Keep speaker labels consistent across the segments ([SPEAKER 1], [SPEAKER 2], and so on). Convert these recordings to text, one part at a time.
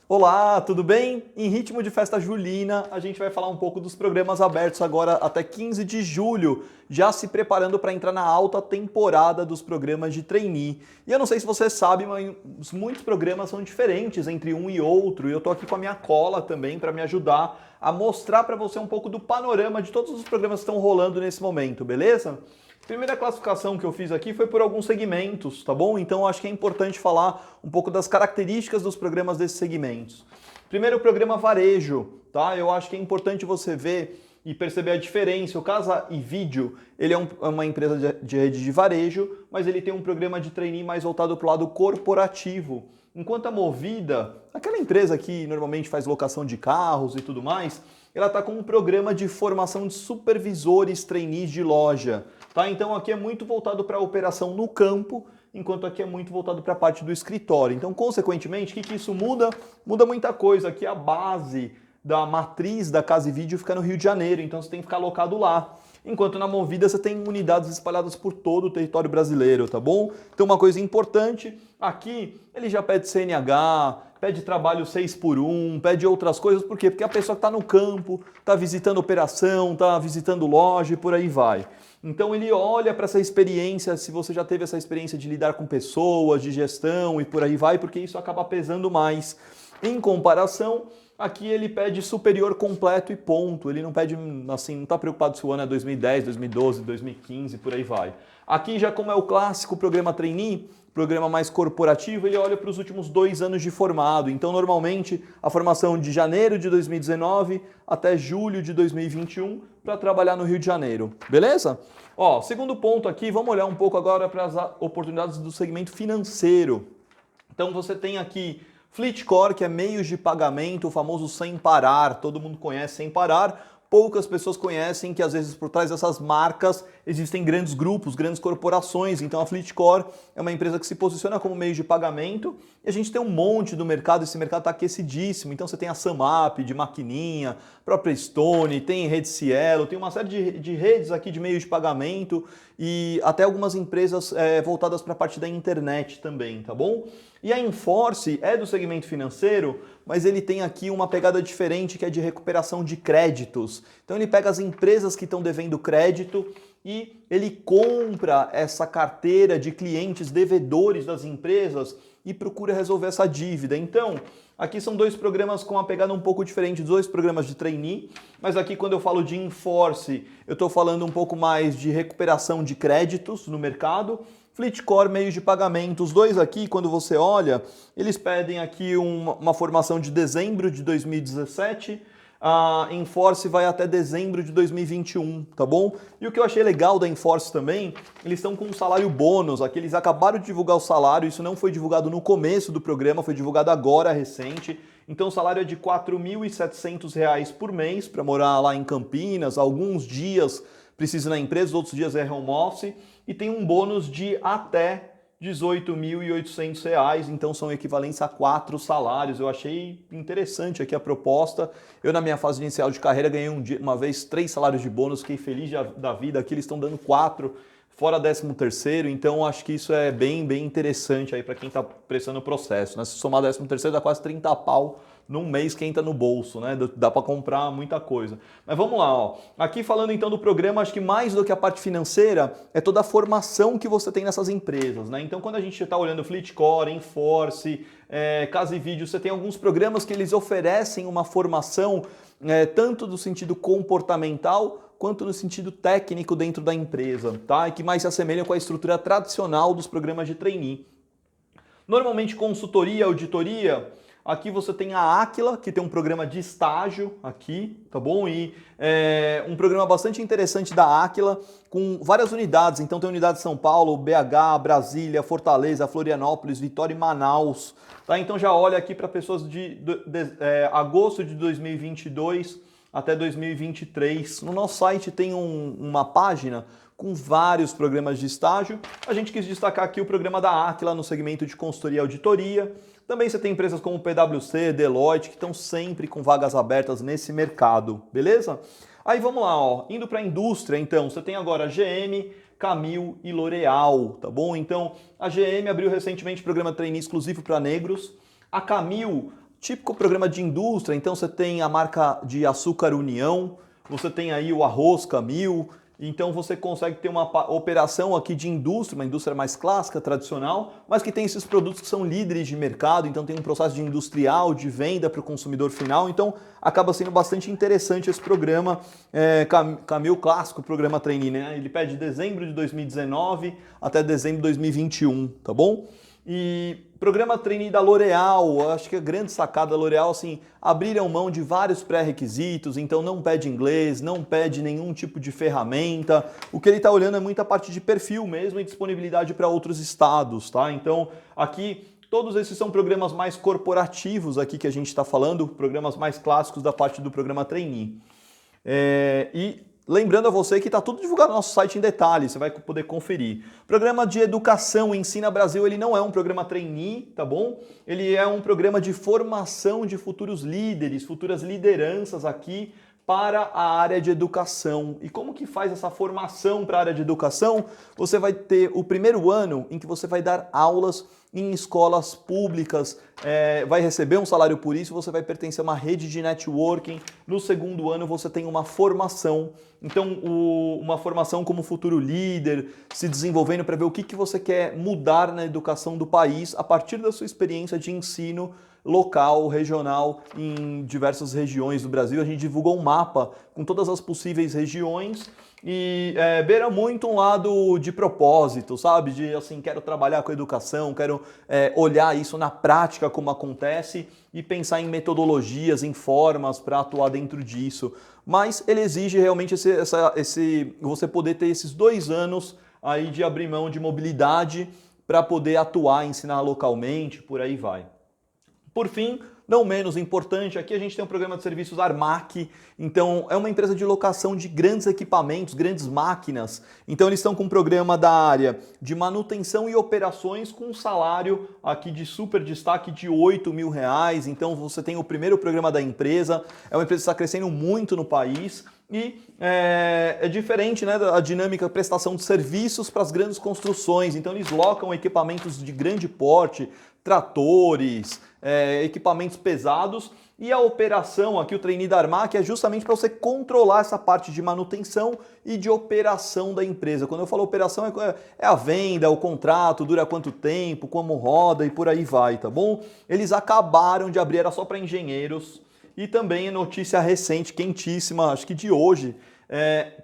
[SPEAKER 1] Olá, tudo bem? Em ritmo de festa julina, a gente vai falar um pouco dos programas abertos agora até 15 de julho, já se preparando para entrar na alta temporada dos programas de trainee. E eu não sei se você sabe, mas muitos programas são diferentes entre um e outro, e eu tô aqui com a minha cola também para me ajudar a mostrar para você um pouco do panorama de todos os programas que estão rolando nesse momento, beleza? Primeira classificação que eu fiz aqui foi por alguns segmentos, tá bom? Então acho que é importante falar um pouco das características dos programas desses segmentos. Primeiro, o programa varejo, tá? Eu acho que é importante você ver e perceber a diferença. O Casa e Vídeo, ele é uma empresa de rede de varejo, mas ele tem um programa de trainee mais voltado para o lado corporativo. Enquanto a Movida, aquela empresa que normalmente faz locação de carros e tudo mais, ela está com um programa de formação de supervisores trainees de loja. Tá? Então aqui é muito voltado para a operação no campo, enquanto aqui é muito voltado para a parte do escritório. Então, consequentemente, o que isso muda? Muda muita coisa. Aqui a base da matriz da Casa e Vídeo fica no Rio de Janeiro, então você tem que ficar alocado lá. Enquanto na Movida você tem unidades espalhadas por todo o território brasileiro, tá bom? Então uma coisa importante, aqui ele já pede CNH, pede trabalho 6 por 1, pede outras coisas, por quê? Porque a pessoa que está no campo, está visitando operação, está visitando loja e por aí vai. Então ele olha para essa experiência, se você já teve essa experiência de lidar com pessoas, de gestão e por aí vai, porque isso acaba pesando mais. Em comparação, aqui ele pede superior completo e ponto. Ele não pede, assim, não está preocupado se o ano é 2010, 2012, 2015, por aí vai. Aqui já como é o clássico programa trainee, programa mais corporativo, ele olha para os últimos 2 anos de formado. Então, normalmente, a formação de janeiro de 2019 até julho de 2021 para trabalhar no Rio de Janeiro. Beleza? Ó, segundo ponto aqui, vamos olhar um pouco agora para as oportunidades do segmento financeiro. Então, você tem aqui FleetCor, que é meios de pagamento, o famoso sem parar, todo mundo conhece sem parar. Poucas pessoas conhecem que às vezes por trás dessas marcas existem grandes grupos, grandes corporações. Então a FleetCor é uma empresa que se posiciona como meio de pagamento e a gente tem um monte do mercado, esse mercado está aquecidíssimo. Então você tem a Samap de maquininha, própria Stone, tem Rede Cielo, tem uma série de redes aqui de meio de pagamento e até algumas empresas voltadas para a parte da internet também, tá bom? E a Enforce é do segmento financeiro, mas ele tem aqui uma pegada diferente que é de recuperação de créditos. Então ele pega as empresas que estão devendo crédito e ele compra essa carteira de clientes devedores das empresas e procura resolver essa dívida. Então, aqui são 2 programas com uma pegada um pouco diferente, 2 programas de trainee, mas aqui quando eu falo de Enforce, eu estou falando um pouco mais de recuperação de créditos no mercado. FleetCor, meios de pagamento, os 2 aqui, quando você olha, eles pedem aqui uma formação de dezembro de 2017, a Enforce vai até dezembro de 2021, tá bom? E o que eu achei legal da Enforce também, eles estão com um salário bônus, aqui eles acabaram de divulgar o salário, isso não foi divulgado no começo do programa, foi divulgado agora, recente. Então o salário é de R$ 4.700 por mês para morar lá em Campinas, alguns dias precisa ir na empresa, outros dias é home office, e tem um bônus de até R$ 18.800, então são equivalentes a 4 salários. Eu achei interessante aqui a proposta. Eu, na minha fase inicial de carreira, ganhei uma vez 3 salários de bônus, fiquei feliz da vida. Aqui eles estão dando 4, fora 13º, então acho que isso é bem interessante aí para quem está prestando o processo, né? Se somar 13º dá quase 30 pau num mês que entra no bolso, né? Dá para comprar muita coisa. Mas vamos lá, ó. Aqui falando então do programa, acho que mais do que a parte financeira é toda a formação que você tem nessas empresas, né? Então quando a gente está olhando FleetCor, Enforce, Casa e Vídeo, você tem alguns programas que eles oferecem uma formação tanto do sentido comportamental quanto no sentido técnico dentro da empresa, tá? E que mais se assemelham com a estrutura tradicional dos programas de trainee. Normalmente consultoria, auditoria. Aqui você tem a Aquila, que tem um programa de estágio aqui, tá bom? E um programa bastante interessante da Aquila, com várias unidades. Então tem unidade de São Paulo, BH, Brasília, Fortaleza, Florianópolis, Vitória e Manaus. Tá? Então já olha aqui para pessoas de agosto de 2022 até 2023. No nosso site tem uma página com vários programas de estágio. A gente quis destacar aqui o programa da Aquila no segmento de consultoria e auditoria. Também você tem empresas como PwC, Deloitte, que estão sempre com vagas abertas nesse mercado, beleza? Aí vamos lá, ó, indo para a indústria, então, você tem agora GM, Camil e L'Oréal, tá bom? Então, a GM abriu recentemente programa trainee exclusivo para negros. A Camil típico programa de indústria, então você tem a marca de açúcar União, você tem aí o arroz Camil, então você consegue ter uma operação aqui de indústria, uma indústria mais clássica, tradicional, mas que tem esses produtos que são líderes de mercado, então tem um processo de industrial, de venda para o consumidor final, então acaba sendo bastante interessante esse programa, Camil clássico, programa Trainee, né? Ele pede de dezembro de 2019 até dezembro de 2021, tá bom? E programa Trainee da L'Oréal, acho que a grande sacada da L'Oréal, assim, abriram mão de vários pré-requisitos, então não pede inglês, não pede nenhum tipo de ferramenta. O que ele está olhando é muita parte de perfil mesmo e disponibilidade para outros estados, tá? Então, aqui, todos esses são programas mais corporativos aqui que a gente está falando, programas mais clássicos da parte do programa Trainee. Lembrando a você que está tudo divulgado no nosso site em detalhes, você vai poder conferir. Programa de educação Ensina Brasil, ele não é um programa trainee, tá bom? Ele é um programa de formação de futuros líderes, futuras lideranças aqui para a área de educação. E como que faz essa formação para a área de educação? Você vai ter o primeiro ano em que você vai dar aulas em escolas públicas, vai receber um salário por isso, você vai pertencer a uma rede de networking. No segundo ano você tem uma formação, então uma formação como futuro líder, se desenvolvendo para ver o que você quer mudar na educação do país a partir da sua experiência de ensino local, regional, em diversas regiões do Brasil. A gente divulgou um mapa com todas as possíveis regiões e beira muito um lado de propósito, sabe? De assim, quero trabalhar com a educação, quero olhar isso na prática como acontece e pensar em metodologias, em formas para atuar dentro disso. Mas ele exige realmente você poder ter esses 2 anos aí de abrir mão de mobilidade para poder atuar, ensinar localmente, por aí vai. Por fim, não menos importante, aqui a gente tem um programa de serviços Armac, então é uma empresa de locação de grandes equipamentos, grandes máquinas, então eles estão com um programa da área de manutenção e operações com um salário aqui de super destaque de R$8.000, então você tem o primeiro programa da empresa, é uma empresa que está crescendo muito no país, e é diferente, né, da dinâmica prestação de serviços para as grandes construções, então eles locam equipamentos de grande porte, tratores, equipamentos pesados, e a operação aqui, o trainee da Armac, é justamente para você controlar essa parte de manutenção e de operação da empresa. Quando eu falo operação, é a venda, o contrato, dura quanto tempo, como roda e por aí vai, tá bom? Eles acabaram de abrir, era só para engenheiros, e também notícia recente, quentíssima, acho que de hoje,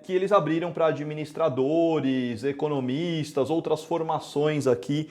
[SPEAKER 1] que eles abriram para administradores, economistas, outras formações aqui,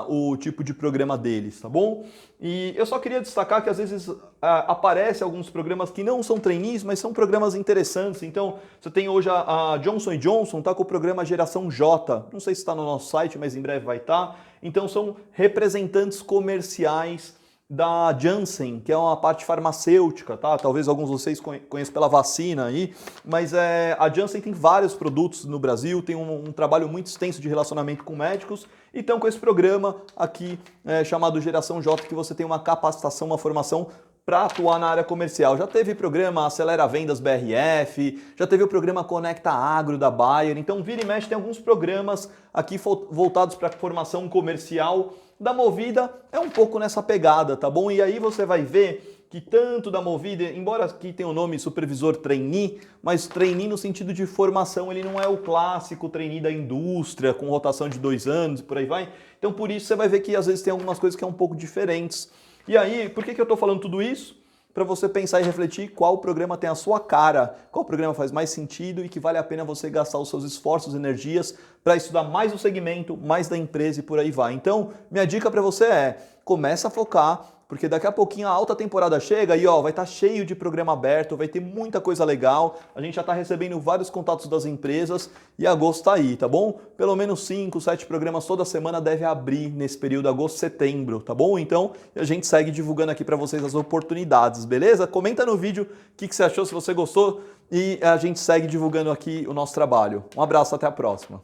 [SPEAKER 1] o tipo de programa deles, tá bom? E eu só queria destacar que às vezes aparecem alguns programas que não são trainees, mas são programas interessantes. Então, você tem hoje a Johnson & Johnson, tá com o programa Geração J, não sei se está no nosso site, mas em breve vai estar. Então, são representantes comerciais da Janssen, que é uma parte farmacêutica, tá? Talvez alguns de vocês conheçam pela vacina aí, mas a Janssen tem vários produtos no Brasil, tem um trabalho muito extenso de relacionamento com médicos, e estão com esse programa aqui chamado Geração J, que você tem uma capacitação, uma formação para atuar na área comercial. Já teve programa Acelera Vendas BRF, já teve o programa Conecta Agro da Bayer, então vira e mexe tem alguns programas aqui voltados para formação comercial. Da Movida é um pouco nessa pegada, tá bom? E aí você vai ver que tanto da Movida, embora aqui tenha o nome supervisor trainee, mas trainee no sentido de formação, ele não é o clássico trainee da indústria, com rotação de 2 anos e por aí vai. Então por isso você vai ver que às vezes tem algumas coisas que são um pouco diferentes. E aí, por que eu estou falando tudo isso? Para você pensar e refletir qual programa tem a sua cara, qual programa faz mais sentido e que vale a pena você gastar os seus esforços e energias para estudar mais o segmento, mais da empresa e por aí vai. Então, minha dica para você começa a focar, porque daqui a pouquinho a alta temporada chega e vai estar cheio de programa aberto, vai ter muita coisa legal, a gente já está recebendo vários contatos das empresas e agosto está aí, tá bom? Pelo menos 5, 7 programas toda semana deve abrir nesse período agosto, setembro, tá bom? Então a gente segue divulgando aqui para vocês as oportunidades, beleza? Comenta no vídeo o que você achou, se você gostou, e a gente segue divulgando aqui o nosso trabalho. Um abraço, até a próxima.